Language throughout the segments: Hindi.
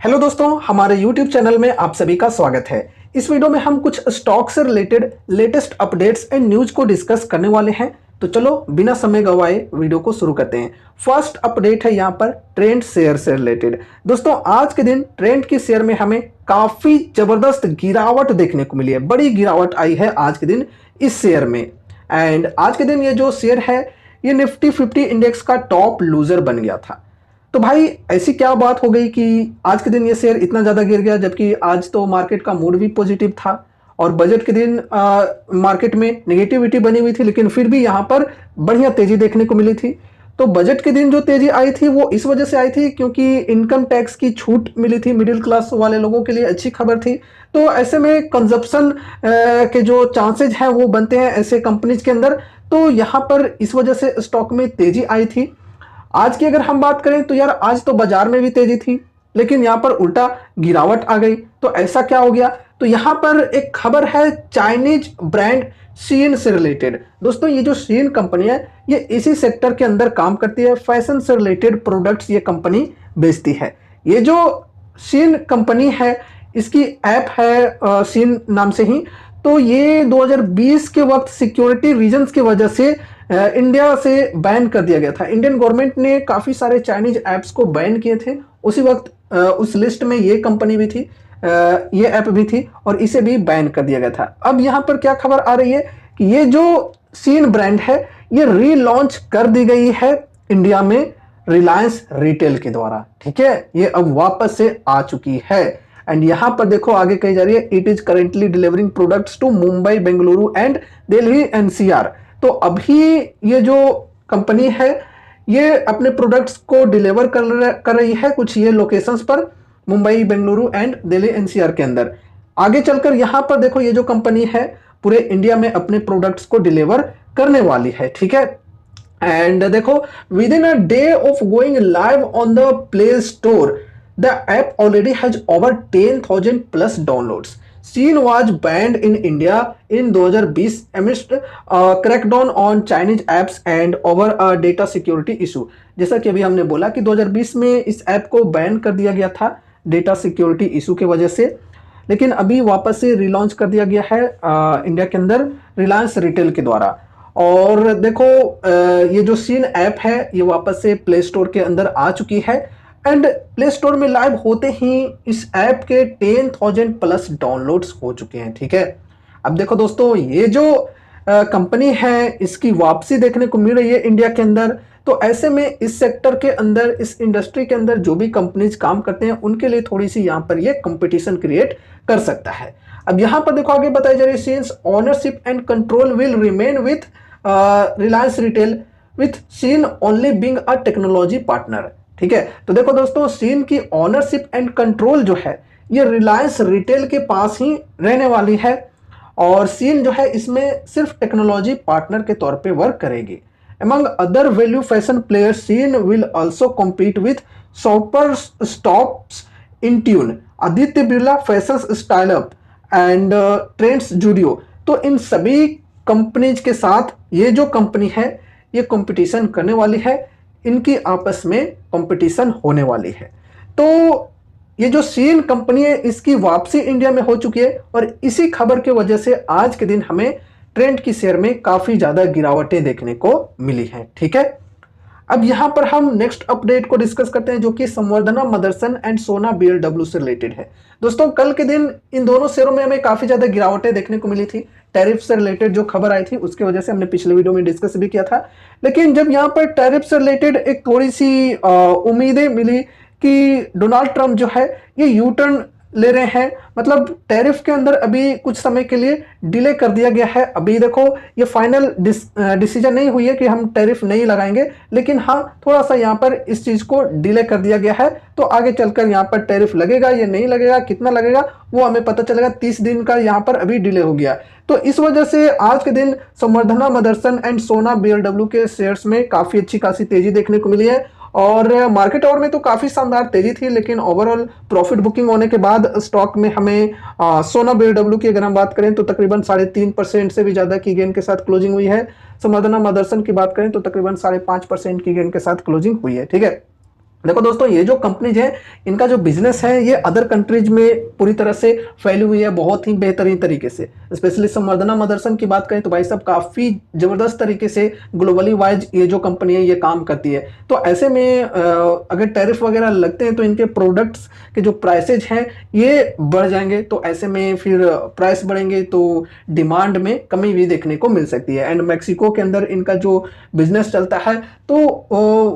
हेलो दोस्तों, हमारे YouTube चैनल में आप सभी का स्वागत है। इस वीडियो में हम कुछ स्टॉक से related latest updates and news को डिस्कस करने वाले हैं। तो चलो बिना समय गवाए वीडियो को शुरू करते हैं। फर्स्ट अपडेट है यहाँ पर ट्रेंड शेयर से रिलेटेड। दोस्तों आज के दिन ट्रेंड की शेयर में हमें काफी जबरदस्त गिरावट देखने को मिली है। बड़ी गिरावट आई है आज के दिन इस शेयर में। एंड आज के दिन ये जो शेयर है ये निफ्टी 50 इंडेक्स का टॉप लूजर बन गया था। तो भाई ऐसी क्या बात हो गई कि आज के दिन ये शेयर इतना ज़्यादा गिर गया, जबकि आज तो मार्केट का मूड भी पॉजिटिव था और बजट के दिन मार्केट में नेगेटिविटी बनी हुई थी, लेकिन फिर भी यहाँ पर बढ़िया तेजी देखने को मिली थी। तो बजट के दिन जो तेजी आई थी वो इस वजह से आई थी क्योंकि इनकम टैक्स की छूट मिली थी, मिडिल क्लास वाले लोगों के लिए अच्छी खबर थी। तो ऐसे में कंजप्शन के जो चांसेज हैं वो बनते हैं ऐसे कंपनीज के अंदर। तो यहाँ पर इस वजह से स्टॉक में तेजी आई थी। आज की अगर हम बात करें तो यार आज तो बाजार में भी तेजी थी, लेकिन यहां पर उल्टा गिरावट आ गई। तो ऐसा क्या हो गया? तो यहां पर एक खबर है चाइनीज ब्रांड शीन से रिलेटेड। दोस्तों ये जो शीन कंपनी है ये इसी सेक्टर के अंदर काम करती है। फैशन से रिलेटेड प्रोडक्ट्स ये कंपनी बेचती है। ये जो शीन कंपनी है इसकी ऐप है शीन नाम से ही। तो ये 2020 के वक्त सिक्योरिटी रीजंस की वजह से इंडिया से बैन कर दिया गया था। इंडियन गवर्नमेंट ने काफ़ी सारे चाइनीज ऐप्स को बैन किए थे। उसी वक्त उस लिस्ट में ये कंपनी भी थी, ये ऐप भी थी और इसे भी बैन कर दिया गया था। अब यहाँ पर क्या खबर आ रही है कि ये जो सीन ब्रांड है ये रीलॉन्च कर दी गई है इंडिया में रिलायंस रिटेल के द्वारा। ठीक है, ये अब वापस से आ चुकी है। एंड यहां पर देखो आगे कही जा रही है it is currently delivering products to Mumbai, Bengaluru and Delhi NCR. तो अभी ये जो कंपनी है ये अपने प्रोडक्ट्स को डिलीवर कर रही है कुछ ये लोकेशंस पर, मुंबई, बेंगलुरु एंड दिल्ली एनसीआर के अंदर। आगे चलकर यहां पर देखो ये जो कंपनी है पूरे इंडिया में अपने प्रोडक्ट्स को डिलीवर करने वाली है। ठीक है, एंड देखो with in a day of going live on the play store the app already has over 10,000 plus downloads. Shein was banned in India in 2020 amidst crackdown on Chinese apps and over a data security issue. जैसा कि अभी हमने बोला कि 2020 में इस ऐप को बैन कर दिया गया था डेटा सिक्योरिटी इशू के वजह से, लेकिन अभी वापस से रिलॉन्च कर दिया गया है इंडिया के अंदर रिलायंस रिटेल के द्वारा। और देखो ये जो शीन ऐप है ये वापस से प्ले स्टोर के अंदर आ चुकी है एंड प्ले स्टोर में लाइव होते ही इस ऐप के 10,000 प्लस डाउनलोड्स हो चुके हैं। ठीक है, अब देखो दोस्तों ये जो कंपनी है इसकी वापसी देखने को मिल रही है इंडिया के अंदर। तो ऐसे में इस सेक्टर के अंदर, इस इंडस्ट्री के अंदर जो भी कंपनीज काम करते हैं उनके लिए थोड़ी सी यहाँ पर ये कंपटीशन क्रिएट कर सकता है। अब यहाँ पर देखो आगे बताई जा रही है since ownership and control will remain with Reliance Retail with Shein only being a technology partner. ठीक है, तो देखो दोस्तों शीन की ओनरशिप एंड कंट्रोल जो है ये रिलायंस रिटेल के पास ही रहने वाली है और शीन जो है इसमें सिर्फ टेक्नोलॉजी पार्टनर के तौर पे वर्क करेगी। Among other value fashion players Shein will also compete with Shopper Stops, Intune, Aditya Birla Fashion Style Up and Trends Zudio. तो इन सभी कंपनीज के साथ ये जो कंपनी है ये कंपटीशन करने वाली है, इनकी आपस में कंपटीशन होने वाली है। तो ये जो शीन कंपनी है इसकी वापसी इंडिया में हो चुकी है और इसी खबर के वजह से आज के दिन हमें ट्रेंड की शेयर में काफी ज्यादा गिरावटें देखने को मिली हैं। ठीक है, अब यहां पर हम नेक्स्ट अपडेट को डिस्कस करते हैं जो कि संवर्धना मदरसन एंड सोना बीएलडब्ल्यू से रिलेटेड है। दोस्तों कल के दिन इन दोनों शेयरों में हमें काफी ज्यादा गिरावटें देखने को मिली थी। टैरिफ से रिलेटेड जो खबर आई थी उसकी वजह से हमने पिछले वीडियो में डिस्कस भी किया था। लेकिन जब यहाँ पर टैरिफ से रिलेटेड एक थोड़ी सी उम्मीदें मिली कि डोनाल्ड ट्रंप जो है ये यू टर्न ले रहे हैं, मतलब टैरिफ के अंदर अभी कुछ समय के लिए डिले कर दिया गया है। अभी देखो ये फाइनल डिसीजन नहीं हुई है कि हम टैरिफ नहीं लगाएंगे, लेकिन हाँ थोड़ा सा यहाँ पर इस चीज को डिले कर दिया गया है। तो आगे चलकर यहाँ पर टैरिफ लगेगा या नहीं लगेगा, कितना लगेगा वो हमें पता चलेगा। 30 दिन का यहाँ पर अभी डिले हो गया। तो इस वजह से आज के दिन संवर्धना मदरसन एंड सोना बीएलडब्ल्यू के शेयर्स में काफी अच्छी खासी तेजी देखने को मिली है और मार्केट आवर में तो काफी शानदार तेजी थी, लेकिन ओवरऑल प्रॉफिट बुकिंग होने के बाद स्टॉक में हमें सोना बीएलडब्ल्यू की अगर हम बात करें तो तकरीबन 3.5% से भी ज्यादा की गेन के साथ क्लोजिंग हुई है। संवर्धना मदरसन की बात करें तो तकरीबन 5.5% की गेन के साथ क्लोजिंग हुई है। ठीक है, देखो दोस्तों, ये जो कंपनीज है इनका जो बिजनेस है ये अदर कंट्रीज में पूरी तरह से फैली हुई है, बहुत ही बेहतरीन तरीके से। स्पेशली संवर्धना मदरसन की बात करें तो भाई साहब काफ़ी ज़बरदस्त तरीके से ग्लोबली वाइज ये जो कंपनी है ये काम करती है। तो ऐसे में अगर टैरिफ वगैरह लगते हैं तो इनके प्रोडक्ट्स के जो प्राइसेज हैं ये बढ़ जाएंगे, तो ऐसे में फिर प्राइस बढ़ेंगे तो डिमांड में कमी भी देखने को मिल सकती है। एंड मैक्सिको के अंदर इनका जो बिजनेस चलता है तो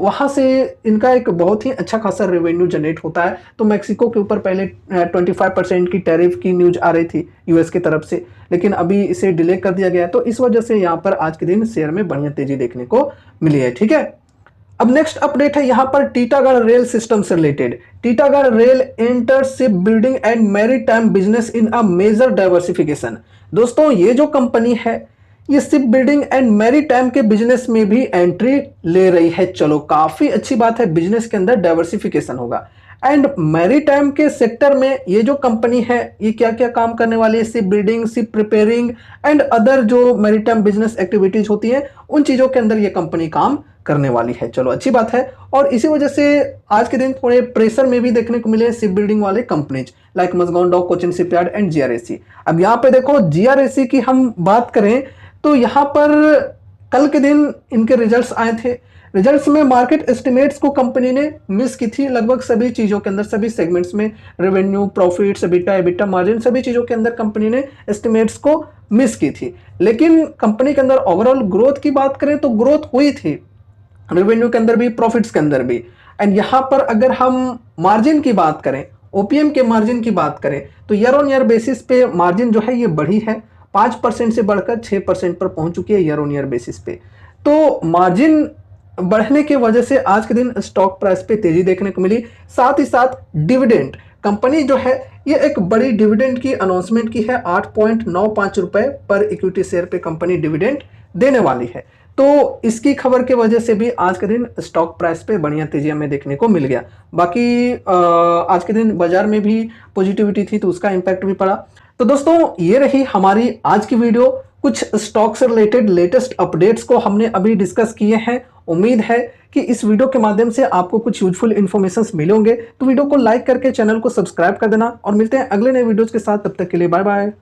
वहाँ से इनका एक बहुत ही अच्छा खासा रेवेन्यू जनरेट होता है। तो मैक्सिको के ऊपर पहले 25% की टैरिफ की न्यूज आ रही थी यूएस की तरफ से, लेकिन अभी इसे डिले कर दिया गया है। तो इस वजह से यहाँ पर आज के दिन शेयर में बढ़िया तेजी देखने को मिली है। ठीक है, अब नेक्स्ट अपडेट है यहाँ पर टीटागढ़ रेल सिस्टम से related. Titagarh Rail enter ship building and maritime business in a major diversification. दोस्तों, ये जो कंपनी है ये शिप बिल्डिंग एंड मैरीटाइम के बिजनेस में भी एंट्री ले रही है। चलो, काफी अच्छी बात है, बिजनेस के अंदर डाइवर्सिफिकेशन होगा। एंड मैरीटाइम के सेक्टर में ये जो कंपनी है ये क्या क्या काम करने वाली है, ship building, ship preparing and other जो मैरीटाइम बिजनेस एक्टिविटीज होती हैं उन चीजों के अंदर ये कंपनी काम करने वाली है। चलो, अच्छी बात है। और इसी वजह से आज के दिन थोड़े प्रेशर में भी देखने को मिले शिप बिल्डिंग वाले companies like Mazagon dock, Cochin shipyard and GRSE. अब यहाँ पे देखो, जीआरएसी की हम बात करें तो यहाँ पर कल के दिन इनके रिजल्ट्स आए थे। रिजल्ट्स में मार्केट एस्टिमेट्स को कंपनी ने मिस की थी लगभग सभी चीज़ों के अंदर, सभी सेगमेंट्स में, रेवेन्यू, प्रॉफिट्स, एबिटा मार्जिन, सभी चीज़ों के अंदर कंपनी ने एस्टिमेट्स को मिस की थी। लेकिन कंपनी के अंदर ओवरऑल ग्रोथ की बात करें तो ग्रोथ हुई थी, रेवेन्यू के अंदर भी, प्रॉफिट्स के अंदर भी। एंड यहाँ पर अगर हम मार्जिन की बात करें, ओपीएम के मार्जिन की बात करें तो ईयर ऑन ईयर बेसिस पे मार्जिन जो है ये बढ़ी है, 5% से बढ़कर 6% पर पहुंच चुकी है ईयर ऑन ईयर बेसिस पे। तो मार्जिन बढ़ने की वजह से आज के दिन स्टॉक प्राइस पे तेजी देखने को मिली। साथ ही साथ डिविडेंड, कंपनी जो है ये एक बड़ी डिविडेंड की अनाउंसमेंट की है, 8.95 रुपए पर इक्विटी शेयर पे कंपनी डिविडेंड देने वाली है। तो इसकी खबर की वजह से भी आज के दिन स्टॉक प्राइस पे बढ़िया तेजी हमें देखने को मिल गया। बाकी आज के दिन बाजार में भी पॉजिटिविटी थी तो उसका इंपैक्ट भी पड़ा। तो दोस्तों, ये रही हमारी आज की वीडियो। कुछ स्टॉक से रिलेटेड लेटेस्ट अपडेट्स को हमने अभी डिस्कस किए हैं। उम्मीद है कि इस वीडियो के माध्यम से आपको कुछ यूजफुल इन्फॉर्मेशन मिले होंगे। तो वीडियो को लाइक करके चैनल को सब्सक्राइब कर देना और मिलते हैं अगले नए वीडियोज के साथ। तब तक के लिए बाय बाय।